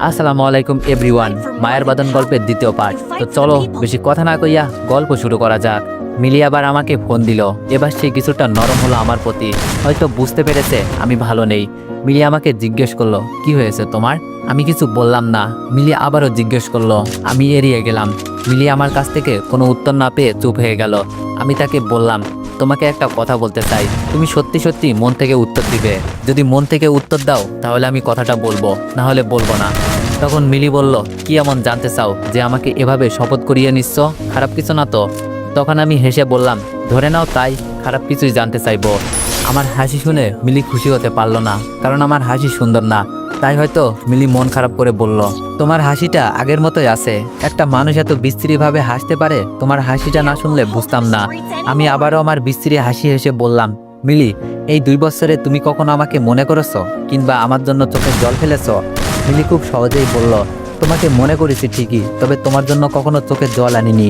আসসালামু আলাইকুম এভরিওয়ান। মায়ের বাদন গল্পের দ্বিতীয় পার্ট। তো চলো বেশি কথা না কইয়া গল্প শুরু করা যাক। মিলি আবার আমাকে ফোন দিল। এবার সে কিছুটা নরম হলো আমার প্রতি, হয়তো বুঝতে পেরেছে আমি ভালো নেই। মিলি আমাকে জিজ্ঞেস করলো, কি হয়েছে তোমার? আমি কিছু বললাম না। মিলি আবারও জিজ্ঞেস করলো, আমি এড়িয়ে গেলাম। মিলি আমার কাছ থেকে কোনো উত্তর না পেয়ে চুপ হয়ে গেল। আমি তাকে বললাম, তোমাকে একটা কথা বলতে চাই, তুমি সত্যি সত্যি মন থেকে উত্তর দিবে। যদি মন থেকে উত্তর দাও তাহলে আমি কথাটা বলবো, না হলে বলবো না। তখন মিলি বলল, কি এমন জানতে চাও যে আমাকে এভাবে শপথ করিয়ে নিচ্ছ? খারাপ কিছু না তো? তখন আমি হেসে বললাম, ধরে নাও তাই, খারাপ কিছুই জানতে চাইবো। আমার হাসি শুনে মিলি খুশি হতে পারলো না, কারণ আমার হাসি সুন্দর না। তাই হয়তো মিলি মন খারাপ করে বলল, তোমার হাসিটা আগের মতোই আছে। একটা মানুষ এত বিশ্রীভাবে হাসতে পারে, তোমার হাসিটা না শুনলে বুঝতাম না। আমি আবারও আমার বিশ্রী হাসি হেসে বললাম, মিলি, এই 2 বছরে তুমি কখনো আমাকে মনে করেছো কিংবা আমার জন্য চোখের জল ফেলেছো? মিলি খুব সহজেই বলল, তোমাকে মনে করেছি ঠিকই, তবে তোমার জন্য কখনো চোখের জল আনিনি।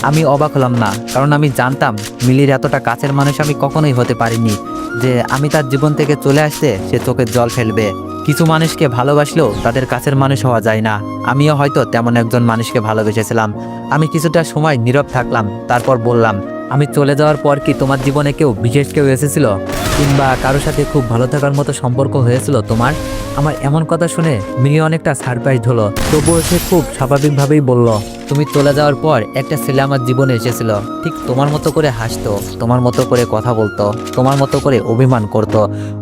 আমি অবাক হলাম না, কারণ আমি জানতাম মিলির এতটা কাছের মানুষ আমি কখনোই হতে পারিনি যে আমি তার জীবন থেকে চলে আসতে সে চোখের জল ফেলবে। কিছু মানুষকে ভালোবাসলেও তাদের কাছের মানুষ হওয়া যায় না। আমিও হয়তো তেমন একজন মানুষকে ভালোবেসেছিলাম। আমি কিছুটা সময় নীরব থাকলাম, তারপর বললাম, আমি চলে যাওয়ার পর কি তোমার জীবনে বিশেষ কেউ এসেছিল কিংবা কারোর সাথে খুব ভালো থাকার মতো সম্পর্ক হয়েছিল তোমার? আমার এমন কথা শুনে মিলি অনেকটা সারপ্রাইজ হলো, তবুও সে খুব স্বাভাবিকভাবেই বলল, তুমি চলে যাওয়ার পর একটা ছেলে আমার জীবনে এসেছিল, ঠিক তোমার মতো করে হাসতো, তোমার মতো করে কথা বলতো, তোমার মতো করে অভিমান করত।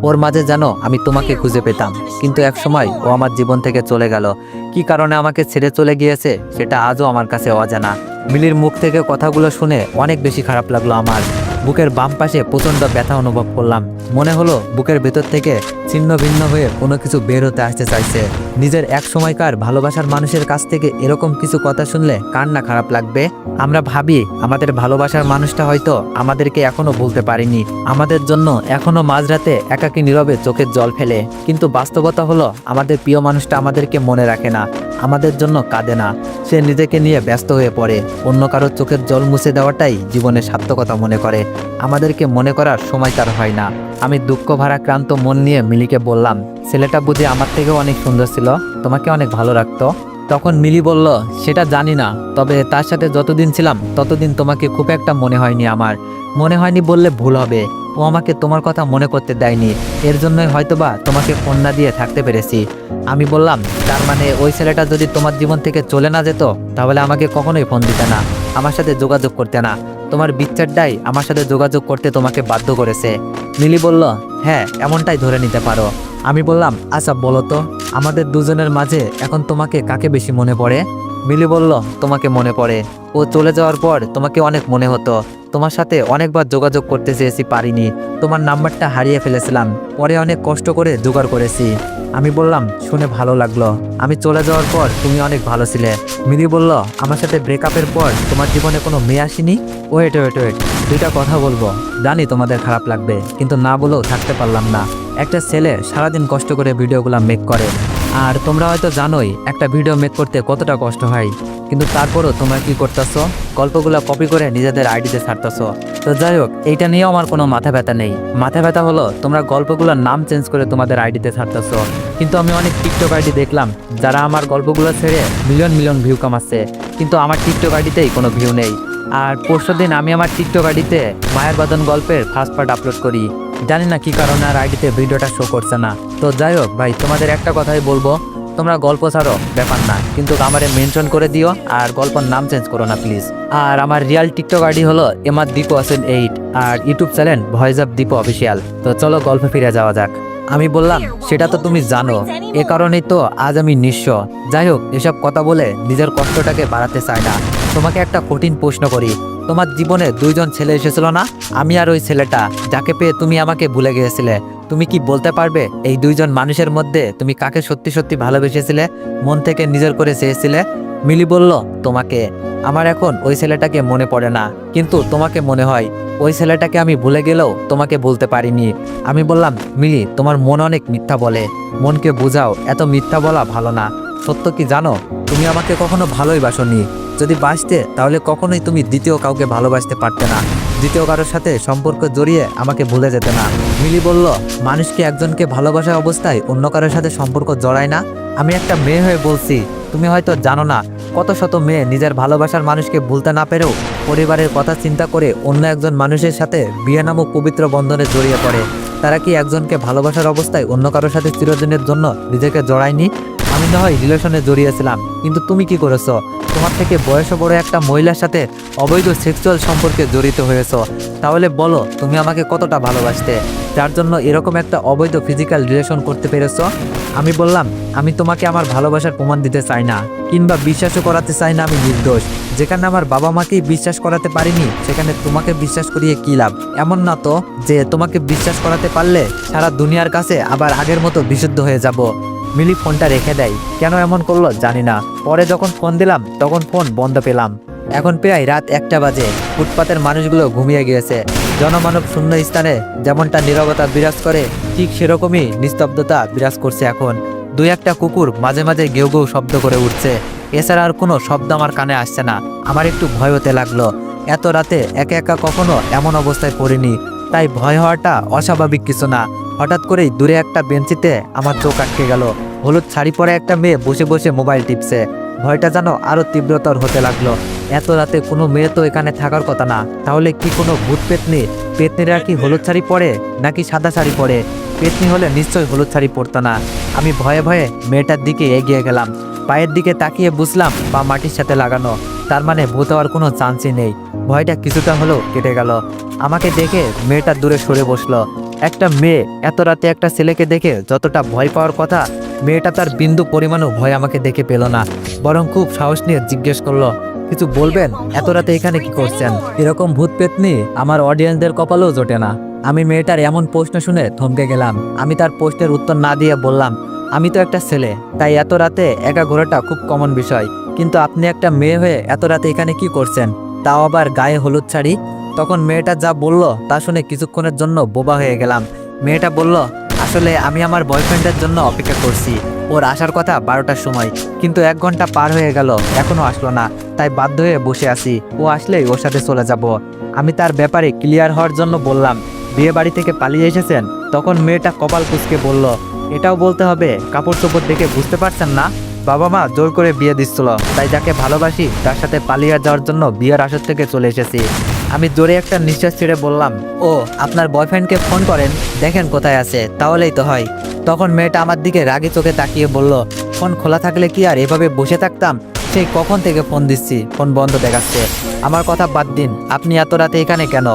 ওর মাঝে যেন আমি তোমাকে খুঁজে পেতাম, কিন্তু এক সময় ও আমার জীবন থেকে চলে গেল। কি কারণে আমাকে ছেড়ে চলে গিয়েছে সেটা আজও আমার কাছে অজানা। মিলির মুখ থেকে কথাগুলো শুনে অনেক বেশি খারাপ লাগলো আমার। বুকের বাম পাশে প্রচণ্ড ব্যথা অনুভব করলাম। মনে হলো বুকের ভেতর থেকে ছিন্ন ভিন্ন হয়ে কোনো কিছু বের হতে আসতে চাইছে। নিজের এক সময়কার ভালোবাসার মানুষের কাছ থেকে এরকম কিছু কথা শুনলে কার না খারাপ লাগবে? আমরা ভাবি আমাদের ভালোবাসার মানুষটা হয়তো আমাদেরকে এখনো ভুলতে পারেনি, আমাদের জন্য এখনো মাঝরাতে একাকী নীরবে চোখের জল ফেলে। কিন্তু বাস্তবতা হলো আমাদের প্রিয় মানুষটা আমাদেরকে মনে রাখে না, আমাদের জন্য কাঁদে না। সে নিজেকে নিয়ে ব্যস্ত হয়ে পড়ে, অন্য কারোর চোখের জল মুছে দেওয়াটাই জীবনের সার্থকতা মনে করে। আমাদেরকে মনে করার সময় তার হয় না। আমি দুঃখ ভারাক্রান্ত মন নিয়ে মিলিকে বললাম, ছেলেটা বুঝি আমার থেকেও অনেক সুন্দর ছিল, তোমাকে অনেক ভালো রাখতো? তখন মিলি বলল, সেটা জানি না, তবে তার সাথে যতদিন ছিলাম ততদিন তোমাকে খুব একটা মনে হয়নি। আমার মনে হয়নি বললে ভুল হবে, ও আমাকে তোমার কথা মনে করতে দেয়নি, এর জন্যই হয়তোবা তোমাকে ফোন না দিয়ে থাকতে পেরেছি। আমি বললাম, তার মানে ওই ছেলেটা যদি তোমার জীবন থেকে চলে না যেত তাহলে আমাকে কখনোই ফোন দিতে না, আমার সাথে যোগাযোগ করতে না, তোমার বিচ্ছেদটাই আমার সাথে যোগাযোগ করতে তোমাকে বাধ্য করেছে। মিলি বলল, হ্যাঁ, এমনটাই ধরে নিতে পারো। আমি বললাম, আচ্ছা বলো তো, আমাদের দুজনের মাঝে এখন তোমাকে কাকে বেশি মনে পড়ে? মিলি বলল, তোমাকে মনে পড়ে। ও চলে যাওয়ার পর তোমাকে অনেক মনে হতো, তোমার সাথে অনেকবার যোগাযোগ করতে চেয়েছি, পারিনি, তোমার নাম্বারটা হারিয়ে ফেলেছিলাম, পরে অনেক কষ্ট করে জোগাড় করেছি। আমি বললাম, শুনে ভালো লাগলো, আমি চলে যাওয়ার পর তুমি অনেক ভালো ছিলে। মিলি বলল, আমার সাথে ব্রেকআপের পর তোমার জীবনে কোনো মেয়ে আসেনি? ওয়েট, 2টা কথা বলবো, জানি তোমাদের খারাপ লাগবে, কিন্তু না বলেও থাকতে পারলাম না। একটা ছেলে সারাদিন কষ্ট করে ভিডিওগুলো মেক করে, আর তোমরা হয়তো জানোই একটা ভিডিও মেক করতে কতটা কষ্ট হয়, কিন্তু তারপরও তোমরা কি করতেছো? গল্পগুলো কপি করে নিজেদের আইডিতে ছাড়তেছো। তো যাই হোক, এইটা নিয়েও আমার কোনো মাথা ব্যথা নেই। মাথা ব্যথা হলো তোমরা গল্পগুলোর নাম চেঞ্জ করে তোমাদের আইডিতে ছাড়তেছো। কিন্তু আমি অনেক টিকটক আইডি দেখলাম যারা আমার গল্পগুলো ছেড়ে মিলিয়ন ভিউ কামাচ্ছে, কিন্তু আমার টিকটক আইডিতেই কোনো ভিউ নেই। আর পরশুদিন আমি আমার টিকটক আইডিতে মায়ের বাদন গল্পের ফার্স্ট পার্ট আপলোড করি, জানি না কি কারণে আর আইডিতে ভিডিওটা শো করছে না। তো যাই হোক ভাই, তোমাদের একটা কথাই বলবো, তোমরা গল্প ছাড়ো ব্যাপার না, কিন্তু আমারে মেনশন করে দিও আর গল্পের নাম চেঞ্জ করো না প্লিজ। আর আমার রিয়াল টিকটক আইডি হলো MR Deepu8 আর YouTube channel voice of Deepu official. তো চলো গল্পে ফিরে যাওয়া যাক। আমি বললাম, সেটা তো তুমি জানো, এ কারণেই তো আজ আমি নিঃস্ব। যাই হোক, এসব কথা বলে নিজের কষ্টটাকে বাড়াতে চাই না। তোমাকে একটা কঠিন প্রশ্ন করি, তোমার জীবনে 2জন ছেলে এসেছিল না, আমি আর ওই ছেলেটা, যাকে পেয়ে তুমি আমাকে ভুলে গিয়েছিলে? তুমি কি বলতে পারবে এই 2জন মানুষের মধ্যে তুমি কাকে সত্যি সত্যি ভালোবেসেছিলে, মন থেকে নিজের করে চেয়েছিলে? মিলি বলল, তোমাকে। আমার এখন ওই ছেলেটাকে মনে পড়ে না, কিন্তু তোমাকে মনে হয়। ওই ছেলেটাকে আমি ভুলে গেলেও তোমাকে বলতে পারিনি। আমি বললাম, মিলি, তোমার মন অনেক মিথ্যা বলে, মনকে বোঝাও, এত মিথ্যা বলা ভালো না। সত্য কি জানো, তুমি আমাকে কখনো ভালোই বাসোনি। যদি বাসতে তাহলে কখনোই তুমি দ্বিতীয় কাউকে ভালোবাসতে পারতে না। দ্বিতীয় কারোর সাথে সম্পর্ক জড়িয়ে আমাকে ভুলে যেতে না। মিলি বলল, মানুষ কি একজনকে ভালোবাসা অবস্থায় অন্য কারোর সাথে সম্পর্ক জড়ায় না? আমি একটা মেয়ে হয়ে বলছি, তুমি হয়তো জানো না কত শত মেয়ে নিজের ভালোবাসার মানুষকে ভুলতে না পেরেও পরিবারের কথা চিন্তা করে অন্য একজন মানুষের সাথে বিয়ে নামক পবিত্র বন্ধনে জড়িয়ে পড়ে। তারা কি একজনকে ভালোবাসার অবস্থায় অন্য কারোর সাথে চিরদিনের জন্য নিজেকে জড়ায়নি? আমি না হয় রিলেশনে জড়িয়েছিলাম, কিন্তু তুমি কি করেছো? তোমার থেকে বয়সে বড় একটা মহিলার সাথে অবৈধ সেক্সুয়াল সম্পর্কে জড়িত হয়েছো। তাহলে বলো, তুমি আমাকে কতটা ভালোবাসতে, যার জন্য এরকম একটা অবৈধ ফিজিক্যাল রিলেশন করতে পেরেছো? আমি বললাম, আমি তোমাকে আমার ভালোবাসার প্রমাণ দিতে চাই না, কিংবা বিশ্বাসও করাতে চাই না আমি নির্দোষ। যেখানে আমার বাবা মাকেই বিশ্বাস করাতে পারিনি, সেখানে তোমাকে বিশ্বাস করিয়ে কি লাভ? এমন না তো যে তোমাকে বিশ্বাস করাতে পারলে সারা দুনিয়ার কাছে আবার আগের মতো বিশুদ্ধ হয়ে যাব। মিলি ফোনটা রেখে দেয়। কেন এমন করলো জানি না। পরে যখন ফোন দিলাম তখন ফোন বন্ধ পেলাম। এখন প্রায় রাত 1টা বাজে। ফুটপাতের মানুষগুলো ঘুমিয়ে গিয়েছে। জনমানব শূন্য স্থানে যেমনটা নীরবতা বিরাজ করে, ঠিক সেরকমই নিস্তব্ধতা বিরাজ করছে এখন। দুই একটা কুকুর মাঝে মাঝে ঘেউ ঘেউ শব্দ করে উঠছে। এছাড়া আর কোনো শব্দ আমার কানে আসছে না। আমার একটু ভয় হতে লাগলো। এত রাতে একা একা কখনো এমন অবস্থায় পড়িনি, তাই ভয় হওয়াটা অস্বাভাবিক কিছু না। হঠাৎ করেই দূরে একটা বেঞ্চিতে আমার চোখ আটকে গেল। হলুদ শাড়ি পরে একটা মেয়ে বসে বসে মোবাইল টিপছে। ভয়টা যেন আরো তীব্রতর হতে লাগলো। এত রাতে কোনো মেয়ে তো এখানে থাকার কথা না। তাহলে কি কোনো ভূত পেতনি? পেতনিরা কি হলুদ শাড়ি পরে নাকি সাদা শাড়ি পরে? পেতনি হলে নিশ্চয়ই হলুদ শাড়ি পরতো না। আমি ভয়ে ভয়ে মেয়েটার দিকে এগিয়ে গেলাম। পায়ের দিকে তাকিয়ে বুঝলাম পা মাটির সাথে লাগানো। তার মানে ভূত হওয়ার কোনো চান্সই নেই। ভয়টা কিছুটা হলেও কেটে গেল। আমাকে দেখে মেয়েটা দূরে সরে বসলো। একটা মেয়ে এত রাতে একটা ছেলেকে দেখে যতটা ভয় পাওয়ার কথা, মেয়েটা তার বিন্দু পরিমাণও ভয় আমাকে দেখে পেল না। বরং খুব সাহস নিয়ে জিজ্ঞেস করলো, কিছু বলবেন? এত রাতে এখানে কি করছেন? এরকম ভূত পেতনি আমার অডিয়েন্সদের কপালেও জোটে না। আমি মেয়েটার এমন প্রশ্ন শুনে থমকে গেলাম। আমি তার প্রশ্নের উত্তর না দিয়ে বললাম, আমি তো একটা ছেলে, তাই এত রাতে একা ঘোরাটা খুব কমন বিষয়। কিন্তু আপনি একটা মেয়ে হয়ে এত রাতে এখানে কি করছেন, তাও আবার গায়ে হলুদ শাড়ি? তখন মেয়েটা যা বলল তা শুনে কিছুক্ষণের জন্য বোবা হয়ে গেলাম। মেয়েটা বলল, আসলে আমি আমার বয়ফ্রেন্ডের জন্য অপেক্ষা করছি। ওর আসার কথা 12টার সময়, কিন্তু 1 ঘন্টা পার হয়ে গেল, এখনো আসলো না। তাই বাধ্য হয়ে বসে আছি, ও আসলেই ওর সাথে চলে যাব। আমি তার ব্যাপারে ক্লিয়ার হওয়ার জন্য বললাম, বিয়ে বাড়ি থেকে পালিয়ে এসেছেন? তখন মেয়েটা কপাল কুঁচকে বলল, এটাও বলতে হবে? কাপড় চোপড় দেখে বুঝতে পারছেন না? বাবা মা জোর করে বিয়ে দিচ্ছিল, তাই যাকে ভালোবাসি তার সাথে পালিয়ে যাওয়ার জন্য বিয়ের আসর থেকে চলে এসেছি। আমি জোরে একটা নিঃশ্বাস ছেড়ে বললাম, ও আপনার বয়ফ্রেন্ডকে ফোন করেন, দেখেন কোথায় আছে, তাহলেই তো হয়। তখন মেয়েটা আমার দিকে রাগি চোখে তাকিয়ে বলল, ফোন খোলা থাকলে কি আর এভাবে বসে থাকতাম? সেই কখন থেকে ফোন দিচ্ছি, ফোন বন্ধ দেখাচ্ছে। আমার কথা বাদ দিন, আপনি এত রাতে এখানে কেন?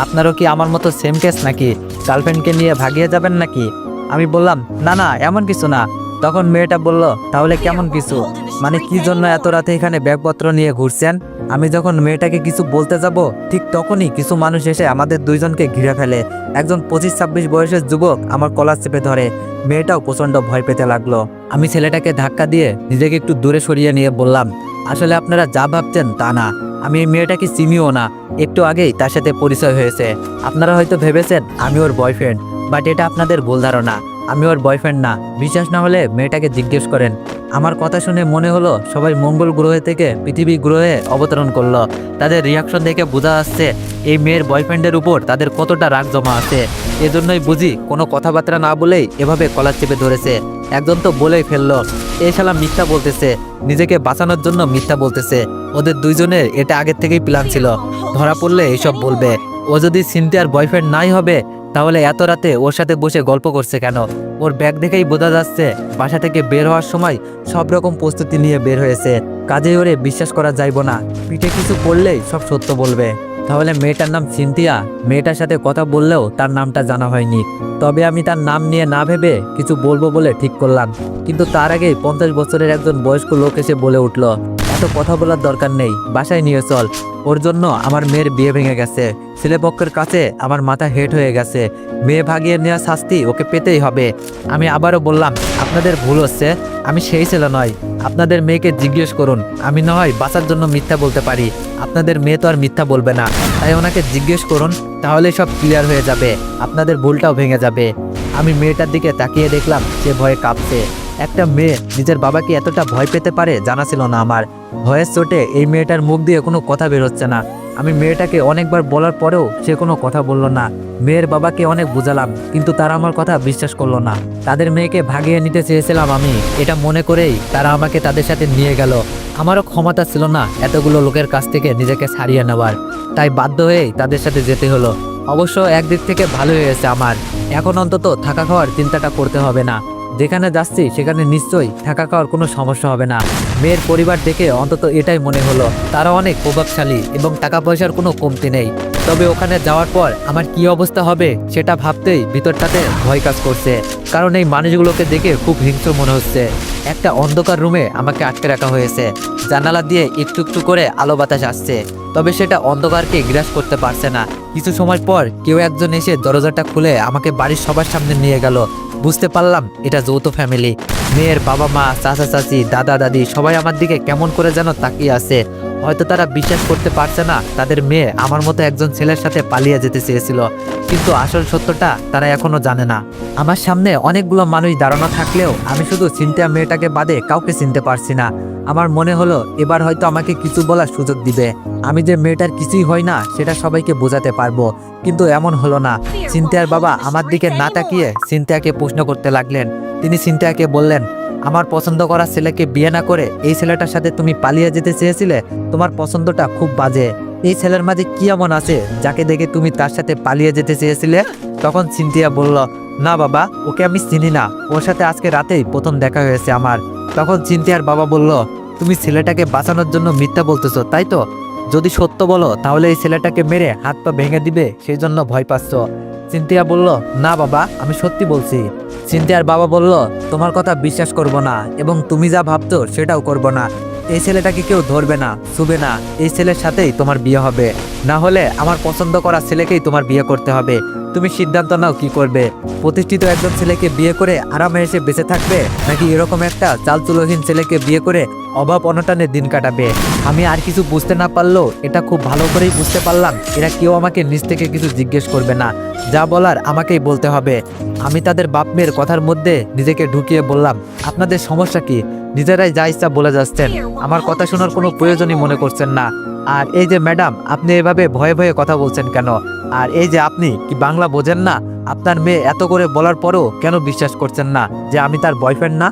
আপনারও কি আমার মতো সেম কেস নাকি? গার্লফ্রেন্ডকে নিয়ে ভাগিয়ে যাবেন নাকি? আমি বললাম, না না, এমন কিছু না। তখন মেয়েটা বলল, তাহলে কেমন কিছু? মানে কি জন্য এত রাতে এখানে ব্যাগপত্র নিয়ে ঘুরছেন? আমি যখন মেয়েটাকে কিছু বলতে যাব, ঠিক তখনই কিছু মানুষ এসে আমাদের দুইজনকে ঘিরে ফেলে। একজন 25-26 বয়সের যুবক আমার কলার চেপে ধরে। মেয়েটাও প্রচন্ড ভয় পেতে লাগলো। আমি ছেলেটাকে ধাক্কা দিয়ে নিজেকে একটু দূরে সরিয়ে নিয়ে বললাম, আসলে আপনারা যা ভাবছেন তা না। আমি এই মেয়েটাকে চিনিও না, একটু আগেই তার সাথে পরিচয় হয়েছে। আপনারা হয়তো ভেবেছেন আমি ওর বয়ফ্রেন্ড, বাট এটা আপনাদের ভুল ধারণা। আমি ওর বয়ফ্রেন্ড না। বিশ্বাস না হলে মেয়েটাকে জিজ্ঞেস করেন। আমার কথা শুনে মনে হলো সবাই মঙ্গল গ্রহে থেকে পৃথিবী গ্রহে অবতরণ করলো। তাদের রিয়াকশন দেখে বোঝা যাচ্ছে এই মেয়ের বয়ফ্রেন্ডের উপর তাদের কতটা রাগ জমা আছে। এজন্যই বুঝি কোনো কথাবার্তা না বলেই এভাবে কলার চেপে ধরেছে। একজন তো বলেই ফেললো, এই শালা মিথ্যা বলতেছে, নিজেকে বাঁচানোর জন্য মিথ্যা বলতেছে। ওদের দুইজনের এটা আগের থেকেই প্ল্যান ছিল, ধরা পড়লে এইসব বলবে। ও যদি সিনথিয়ার বয়ফ্রেন্ড নাই হবে, তাহলে এত রাতে ওর সাথে বসে গল্প করছে কেন? ওর ব্যাগ দেখেই বোঝা যাচ্ছে বাসা থেকে বের হওয়ার সময় সব রকম প্রস্তুতি নিয়ে বের হয়েছে। কাজেই ওরে বিশ্বাস করা যাইব না। পিঠে কিছু পড়লেই সব সত্য বলবে। তাহলে মেয়েটার নাম সিনথিয়া। মেয়েটার সাথে কথা বললেও তার নামটা জানা হয়নি। তবে আমি তার নাম নিয়ে না ভেবে কিছু বলবো বলে ঠিক করলাম। কিন্তু তার আগেই 50 বছরের একজন বয়স্ক লোক এসে বলে উঠল, এত কথা বলার দরকার নেই, বাসায় নিয়ে চল। ওর জন্য আমার মেয়ের বিয়ে ভেঙে গেছে। ছেলেপক্ষের কাছে আমার মাথা হেট হয়ে গেছে। মেয়ে ভাগিয়ে নেওয়া শাস্তি ওকে পেতেই হবে। আমি আবারও বললাম, আপনাদের ভুল হচ্ছে, আমি সেই ছেলে নয়। আপনাদের মেয়েকে জিজ্ঞেস করুন, আমি না হয় বাঁচার জন্য মিথ্যা বলতে পারি, আপনাদের মেয়ে তো আর মিথ্যা বলবে না। তাই ওনাকে জিজ্ঞেস করুন, তাহলে সব ক্লিয়ার হয়ে যাবে, আপনাদের ভুলটাও ভেঙে যাবে। আমি মেয়েটার দিকে তাকিয়ে দেখলাম সে ভয়ে কাঁপছে। একটা মেয়ে নিজের বাবাকে এতটা ভয় পেতে পারে জানা ছিল না আমার। ভয়ের চোটে এই মেয়েটার মুখ দিয়ে কোনো কথা বেরোচ্ছে না। আমি মেয়েটাকে অনেকবার বলার পরেও সে কোনো কথা বলল না। মেয়ের বাবাকে অনেক বোঝালাম, কিন্তু তারা আমার কথা বিশ্বাস করলো না। তাদের মেয়েকে ভাগিয়ে নিতে চেয়েছিলাম আমি, এটা মনে করেই তারা আমাকে তাদের সাথে নিয়ে গেল। আমারও ক্ষমতা ছিল না এতগুলো লোকের কাছ থেকে নিজেকে ছাড়িয়ে নেওয়ার, তাই বাধ্য হয়েই তাদের সাথে যেতে হলো। অবশ্য একদিক থেকে ভালো হয়েছে আমার, এখন অন্তত থাকা খাওয়ার চিন্তাটা করতে হবে না। যেখানে যাচ্ছি সেখানে নিশ্চয়ই থাকা খাওয়ার কোনো সমস্যা হবে না। মেয়ের পরিবার দেখে অন্তত এটাই মনে হলো তারা অনেক প্রভাবশালী এবং টাকা পয়সার কোনো কমতি নেই। তবে ওখানে যাওয়ার পর আমার কি অবস্থা হবে সেটা ভাবতেই ভিতরটাতে ভয় কাজ করছে, কারণ এই মানুষগুলোকে দেখে খুব হিংস্র মনে হচ্ছে। একটা অন্ধকার রুমে আমাকে আটকে রাখা হয়েছে, জানালা দিয়ে একটু একটু করে আলো বাতাস আসছে, তবে সেটা অন্ধকারকে গ্রাস করতে পারছে না। কিছু সময় পর কেউ একজন এসে দরজাটা খুলে আমাকে বাড়ির সবার সামনে নিয়ে গেল। বুঝতে পারলাম এটা যৌথ ফ্যামিলি। মেয়ের বাবা মা, চাচা চাচি, দাদা দাদি সবাই আমার দিকে কেমন করে যেন তাকিয়ে আছে। হয়তো তারা বিশ্বাস করতে পারছে না তাদের মেয়ে আমার মতো একজন ছেলের সাথে পালিয়ে যেতে চেয়েছিল, কিন্তু আসল সত্যটা তারা এখনো জানে না। আমার সামনে অনেকগুলো মানুষ দাঁড়ানো থাকলেও আমি শুধু চিন্তা মেয়েটাকে বাদে কাউকে চিনতে পারছি না। আমার মনে হলো এবার হয়তো আমাকে কিছু বলার সুযোগ দিবে, আমি যে মেয়েটার কিছুই হয় না সেটা সবাইকে বোঝাতে পারবো। কিন্তু এমন হলো না। সিনথিয়ার বাবা আমার দিকে না তাকিয়ে সিনথিয়াকে প্রশ্ন করতে লাগলেন। তিনি সিনথিয়াকে বললেন, আমার পছন্দ করা ছেলেকে বিয়ে না করে এই ছেলেটার সাথে তুমি পালিয়ে যেতে চেয়েছিলে, তোমার পছন্দটা খুব বাজে। এই ছেলের মাঝে কি এমন আছে যাকে দেখে তুমি তার সাথে পালিয়ে যেতে চেয়েছিলে? তখন সিনথিয়া বলল, না বাবা, ওকে আমি চিনি না, ওর সাথে আজকে রাতেই প্রথম দেখা হয়েছে আমার। তখন সিনথিয়ার বাবা বলল, তুমি ছেলেটাকে বাঁচানোর জন্য মিথ্যা বলতেছো তাই তো? যদি সত্য বলো তাহলে এই ছেলেটাকে মেরে হাত পা ভেঙে দিবে, সেই জন্য ভয় পাচ্ছ। সিনথিয়া বলল, না বাবা, আমি সত্যি বলছি। সিনথিয়ার বাবা বলল, তোমার কথা বিশ্বাস করব না, এবং তুমি যা ভাবতো সেটাও করব না। এই ছেলেটাকে কেউ ধরবে না, ছুবে না। এই ছেলের সাথেই তোমার বিয়ে হবে, না হলে আমার পছন্দ করা ছেলেকেই তোমার বিয়ে করতে হবে। তুমি সিদ্ধান্ত নাও কি করবে। প্রতিষ্ঠিত একজন ছেলেকে বিয়ে করে আরামে এসে বেঁচে থাকবে, নাকি এরকম একটা চালচুলোহীন ছেলেকে বিয়ে করে অভাব অনটনে দিন কাটাবে? আমি আর কিছু বুঝতে না পারলেও এটা খুব ভালো করেই বুঝতে পারলাম এরা কেউ আমাকে নিজ থেকে কিছু জিজ্ঞেস করবে না, যা বলার আমাকেই বলতে হবে। আমি তাদের বাপ মেয়ের কথার মধ্যে নিজেকে ঢুকিয়ে বললাম, আপনাদের সমস্যা কি? নিজেরাই যা ইচ্ছা বলে যাচ্ছেন, আমার কথা শোনার কোনো প্রয়োজনই মনে করছেন না। আর এই যে ম্যাডাম, আপনি এভাবে ভয়ে ভয়ে কথা বলছেন কেন? আর এই যে আপনি কি বাংলা বোঝেন না? আপনার মেয়ে এত করে বলার পরও কেন বিশ্বাস করছেন না যে আমি তার বয়ফ্রেন্ড না?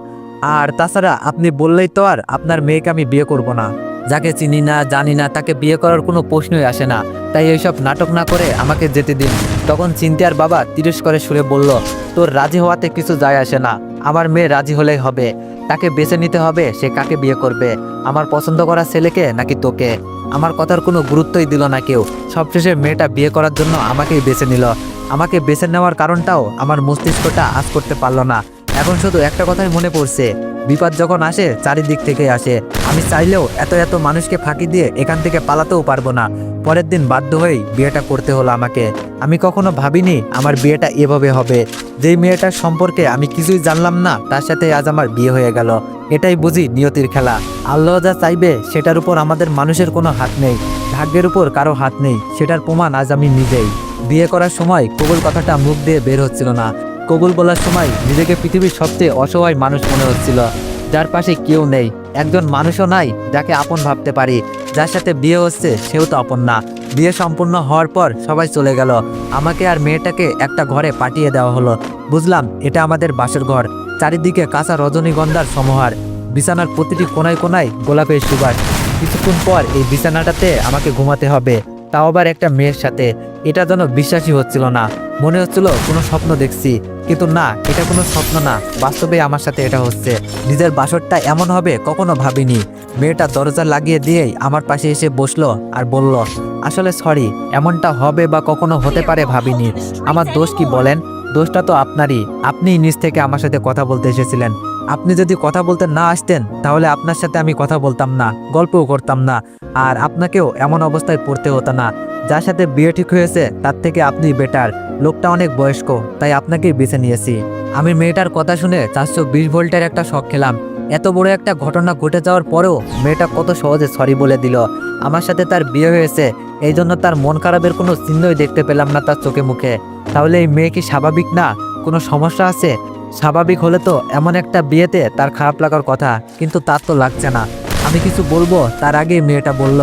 আর তাছাড়া আপনি বললেই তো আর আপনার মেয়েকে আমি বিয়ে করব না। যাকে চিনি না জানি না তাকে বিয়ে করার কোনো প্রশ্নই আসে না, তাই এইসব নাটক না করে আমাকে যেতে দিন। তখন সিনথিয়ার বাবা তিরস্কারে সুরে বলল, তোর রাজি হওয়াতে কিছু যায় আসে না, আমার মেয়ে রাজি হলেই হবে। তাকে বেছে নিতে হবে সে কাকে বিয়ে করবে, আমার পছন্দ করা ছেলেকে নাকি তোকে। আমার কথার কোনো গুরুত্বই দিল না কেউ। সবশেষে মেয়েটা বিয়ে করার জন্য আমাকেই বেছে নিল। আমাকে বেছে নেওয়ার কারণটাও আমার মস্তিষ্কটা আজ করতে পারলো না। এখন শুধু একটা কথাই মনে পড়ছে, বিপদ যখন আসে চারিদিক থেকে আসে। আমি চাইলেও এত এত মানুষকে ফাঁকি দিয়ে এখান থেকে পালাতেও পারবো না। পরের দিন বাধ্য হয়েই বিয়েটা করতে হলো আমাকে। আমি কখনো ভাবিনি আমার বিয়েটা এভাবে হবে। যেই মেয়েটার সম্পর্কে আমি কিছুই জানলাম না তার সাথে আজ আমার বিয়ে হয়ে গেল। এটাই বুঝি নিয়তির খেলা। আল্লাহ যা চাইবে সেটার উপর আমাদের মানুষের কোনো হাত নেই, ভাগ্যের উপর কারো হাত নেই, সেটার প্রমাণ আজ আমি নিজেই। বিয়ে করার সময় কবুল কথাটা মুখ দিয়ে বের হচ্ছিল না। কবুল বলার সময় নিজেকে পৃথিবীর সবচেয়ে অসহায় মানুষ মনে হচ্ছিল, যার পাশে কেউ নেই, একজন মানুষও নাই যাকে আপন ভাবতে পারি। যার সাথে বিয়ে হচ্ছে সেও তো আপন না। বিয়ে সম্পূর্ণ হওয়ার পর সবাই চলে গেল, আমাকে আর মেয়েটাকে একটা ঘরে পাঠিয়ে দেওয়া হলো। বুঝলাম এটা আমাদের বাসর ঘর। চারিদিকে কাঁচা রজনীগন্ধার সমাহার, বিছানার প্রতিটি কোনায় কোনায় গোলাপের সুবাস। কিছুক্ষণ পর এই বিছানাটাতে আমাকে ঘুমাতে হবে, তাও আবার একটা মেয়ের সাথে। এটা যেন বিশ্বাসই হচ্ছিল না, মনে হচ্ছিল কোনো স্বপ্ন দেখছি, কিন্তু না, এটা কোনো স্বপ্ন না, বাস্তবে আমার সাথে এটা হচ্ছে। নিজের বাসরটা এমন হবে কখনো ভাবিনি। মেয়েটা দরজা লাগিয়ে দিয়েই আমার পাশে এসে বসলো আর বলল, আসলে সরি, এমনটা হবে বা কখনো হতে পারে ভাবিনি। আমার দোষ কি বলেন? দোষটা তো আপনারই। আপনিই নিজ থেকে আমার সাথে কথা বলতে এসেছিলেন। আপনি যদি কথা বলতে না আসতেন তাহলে আপনার সাথে আমি কথা বলতাম না, গল্পও করতাম না, আর আপনাকেও এমন অবস্থায় পড়তে হতো না। যার সাথে বিয়ে ঠিক হয়েছে তার থেকে আপনি বেটার। লোকটা অনেক বয়স্ক, তাই আপনাকেই বেছে নিয়েছি। আমি মেয়েটার কথা শুনে 420 ভোল্টের একটা শক খেলাম। এত বড় একটা ঘটনা ঘটে যাওয়ার পরেও মেয়েটা কত সহজে সরি বলে দিল। আমার সাথে তার বিয়ে হয়েছে, এই জন্য তার মন খারাপের কোনো চিহ্নই দেখতে পেলাম না তার চোখে মুখে। তাহলে এই মেয়ে কি স্বাভাবিক না? কোনো সমস্যা আছে? স্বাভাবিক হলে তো এমন একটা বিয়েতে তার খারাপ লাগার কথা, কিন্তু তার তো লাগছে না। আমি কিছু বলবো তার আগেই মেয়েটা বলল,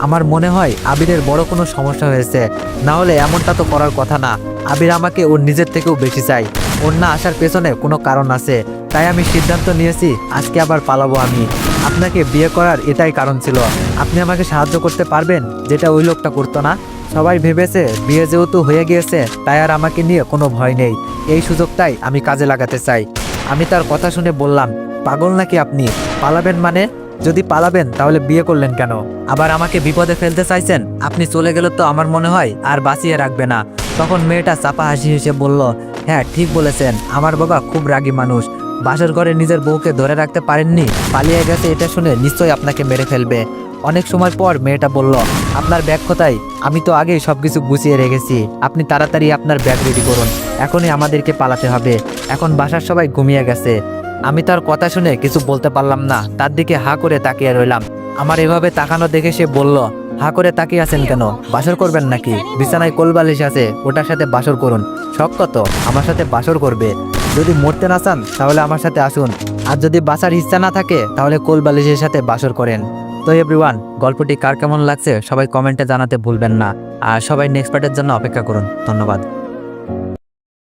আমার মনে হয় আবিরের বড় কোনো সমস্যা হয়েছে, না হলে এমনটা তো করার কথা না। আবির আমাকে ওর নিজের থেকেও বেশি চাই। ওর না আসার পেছনে কোনো কারণ আছে, তাই আমি সিদ্ধান্ত নিয়েছি আজকে আবার পালাবো আমি। আপনাকে বিয়ে করার এটাই কারণ ছিল। আপনি আমাকে সাহায্য করতে পারবেন, যেটা ওই লোকটা করতো না। সবাই ভেবেছে বিয়ে যেহেতু হয়ে গিয়েছে তাই আর আমাকে নিয়ে কোনো ভয় নেই। এই সুযোগটাই আমি কাজে লাগাতে চাই। আমি তার কথা শুনে বললাম, পাগল নাকি আপনি? পালাবেন মানে? যদি পালাবেন তাহলে বিয়ে করলেন কেন? আবার আমাকে বিপদে ফেলতে চাইছেন? আপনি চলে গেলে তো আমার মনে হয় আর বাঁচিয়ে রাখবে না। তখন মেয়েটা চাপা হাসি হেসে বলল, হ্যাঁ ঠিক বলেছেন, আমার বাবা খুব রাগী মানুষ। বাসর ঘরে নিজের বউকে ধরে রাখতে পারেননি, পালিয়ে গেছে, এটা শুনে নিশ্চয়ই আপনাকে মেরে ফেলবে। অনেক সময় পর মেয়েটা বলল, আপনার ব্যাগ কোথায়? আমি তো আগেই সবকিছু গুছিয়ে রেখেছি, আপনি তাড়াতাড়ি আপনার ব্যাগ রেডি করুন, এখনই আমাদেরকে পালাতে হবে। এখন বাসার সবাই ঘুমিয়ে গেছে। আমি তার কথা শুনে কিছু বলতে পারলাম না, তার দিকে হা করে তাকিয়ে রইলাম। আমার এভাবে তাকানো দেখে সে বলল, হা করে তাকিয়ে আছেন কেন? বাসর করবেন নাকি? বিছানায় কোলবালিশ আছে, ওটার সাথে বাসর করুন। শখ কত আমার সাথে বাসর করবে? যদি মরতে না চান তাহলে আমার সাথে আসুন, আর যদি বাঁচার ইচ্ছা না থাকে তাহলে কোলবালিশের সাথে বাসর করেন। তো এভরিওয়ান, গল্পটি কার কেমন লাগছে সবাই কমেন্টে জানাতে ভুলবেন না, আর সবাই নেক্সট পার্টের জন্য অপেক্ষা করুন। ধন্যবাদ।